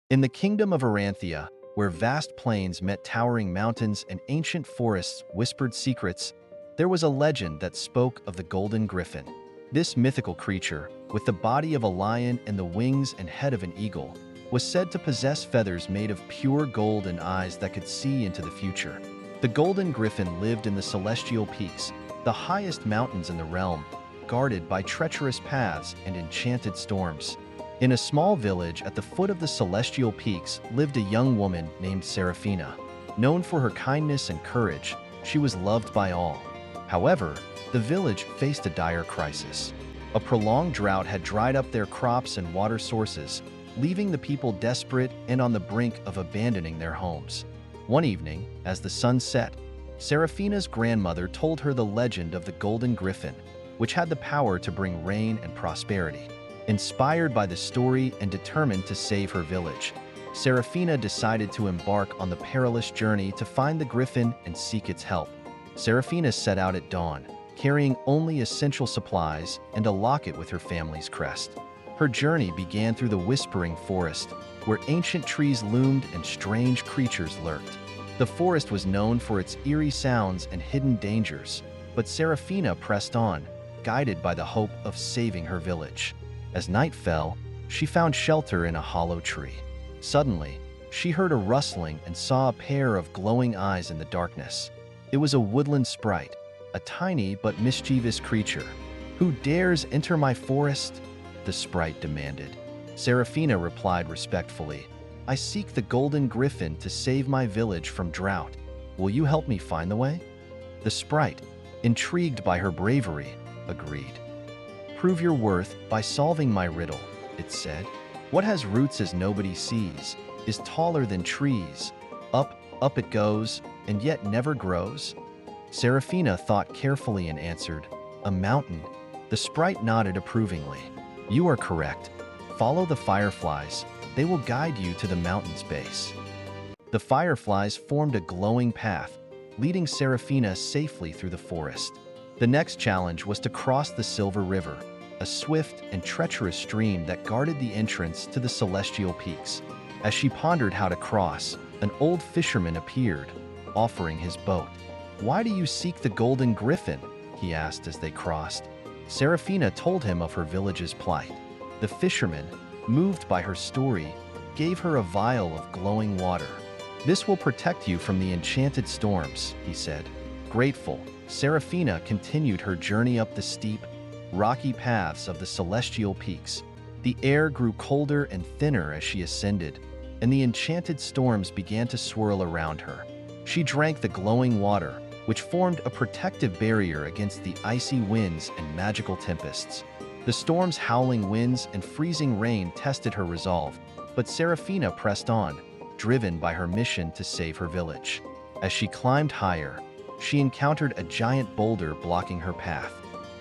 In the kingdom of Oranthia, where vast plains met towering mountains and ancient forests whispered secrets, there was a legend that spoke of the Golden Griffin. This mythical creature, with the body of a lion and the wings and head of an eagle, was said to possess feathers made of pure gold and eyes that could see into the future. The Golden Griffin lived in the celestial peaks, the highest mountains in the realm, guarded by treacherous paths and enchanted storms. In a small village at the foot of the celestial peaks lived a young woman named Seraphina. Known for her kindness and courage, she was loved by all. However, the village faced a dire crisis. A prolonged drought had dried up their crops and water sources, leaving the people desperate and on the brink of abandoning their homes. One evening, as the sun set, Seraphina's grandmother told her the legend of the Golden Griffin, which had the power to bring rain and prosperity. Inspired by the story and determined to save her village, Seraphina decided to embark on the perilous journey to find the griffin and seek its help. Seraphina set out at dawn, carrying only essential supplies and a locket with her family's crest. Her journey began through the whispering forest, where ancient trees loomed and strange creatures lurked. The forest was known for its eerie sounds and hidden dangers, but Seraphina pressed on, guided by the hope of saving her village. As night fell, she found shelter in a hollow tree. Suddenly, she heard a rustling and saw a pair of glowing eyes in the darkness. It was a woodland sprite, a tiny but mischievous creature. "Who dares enter my forest?" the sprite demanded. Seraphina replied respectfully, "I seek the Golden Griffin to save my village from drought. Will you help me find the way?" The sprite, intrigued by her bravery, agreed. "Prove your worth by solving my riddle," it said. "What has roots as nobody sees, is taller than trees. Up, up it goes, and yet never grows?" Seraphina thought carefully and answered, "A mountain." The sprite nodded approvingly. "You are correct. Follow the fireflies. They will guide you to the mountain's base." The fireflies formed a glowing path, leading Seraphina safely through the forest. The next challenge was to cross the Silver River, a swift and treacherous stream that guarded the entrance to the celestial peaks. As she pondered how to cross, an old fisherman appeared, offering his boat. "Why do you seek the Golden Griffin?" he asked as they crossed. Seraphina told him of her village's plight. The fisherman, moved by her story, gave her a vial of glowing water. "This will protect you from the enchanted storms," he said. Grateful, Seraphina continued her journey up the steep, rocky paths of the celestial peaks. The air grew colder and thinner as she ascended, and the enchanted storms began to swirl around her. She drank the glowing water, which formed a protective barrier against the icy winds and magical tempests. The storm's howling winds and freezing rain tested her resolve, but Seraphina pressed on, driven by her mission to save her village. As she climbed higher, she encountered a giant boulder blocking her path.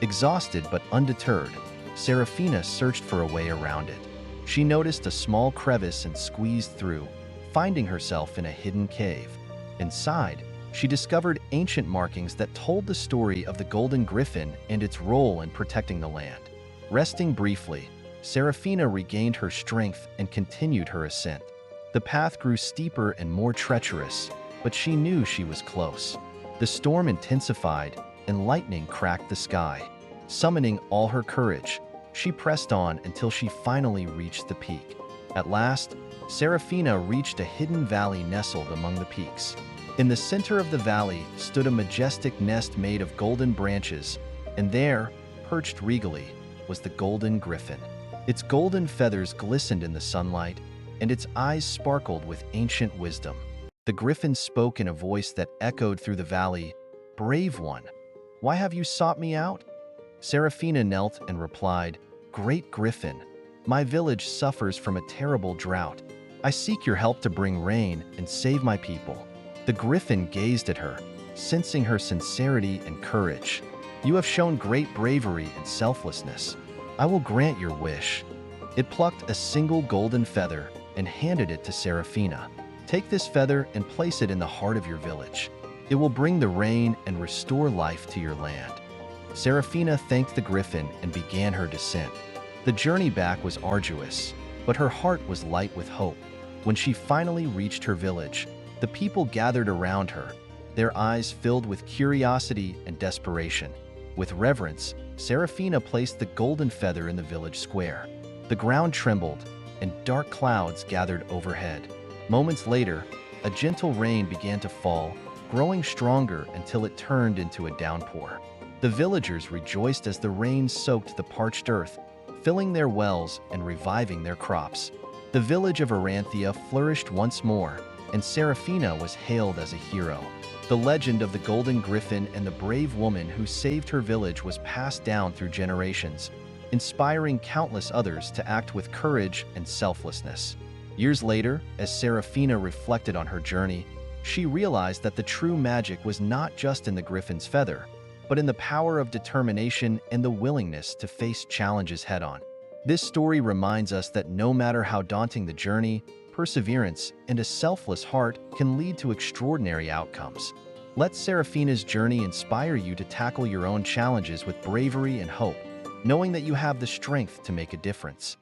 Exhausted but undeterred, Seraphina searched for a way around it. She noticed a small crevice and squeezed through, finding herself in a hidden cave. Inside, she discovered ancient markings that told the story of the Golden Griffin and its role in protecting the land. Resting briefly, Seraphina regained her strength and continued her ascent. The path grew steeper and more treacherous, but she knew she was close. The storm intensified, and lightning cracked the sky. Summoning all her courage, she pressed on until she finally reached the peak. At last, Seraphina reached a hidden valley nestled among the peaks. In the center of the valley stood a majestic nest made of golden branches, and there, perched regally, was the Golden Griffin. Its golden feathers glistened in the sunlight, and its eyes sparkled with ancient wisdom. The griffin spoke in a voice that echoed through the valley, "Brave one, why have you sought me out?" Seraphina knelt and replied, "Great Griffin, my village suffers from a terrible drought. I seek your help to bring rain and save my people." The griffin gazed at her, sensing her sincerity and courage. "You have shown great bravery and selflessness. I will grant your wish." It plucked a single golden feather and handed it to Seraphina. "Take this feather and place it in the heart of your village. It will bring the rain and restore life to your land." Seraphina thanked the griffin and began her descent. The journey back was arduous, but her heart was light with hope. When she finally reached her village, the people gathered around her, their eyes filled with curiosity and desperation. With reverence, Seraphina placed the golden feather in the village square. The ground trembled, and dark clouds gathered overhead. Moments later, a gentle rain began to fall, growing stronger until it turned into a downpour. The villagers rejoiced as the rain soaked the parched earth, filling their wells and reviving their crops. The village of Oranthia flourished once more, and Seraphina was hailed as a hero. The legend of the Golden Griffin and the brave woman who saved her village was passed down through generations, inspiring countless others to act with courage and selflessness. Years later, as Seraphina reflected on her journey, she realized that the true magic was not just in the griffin's feather, but in the power of determination and the willingness to face challenges head-on. This story reminds us that no matter how daunting the journey, perseverance and a selfless heart can lead to extraordinary outcomes. Let Seraphina's journey inspire you to tackle your own challenges with bravery and hope, knowing that you have the strength to make a difference.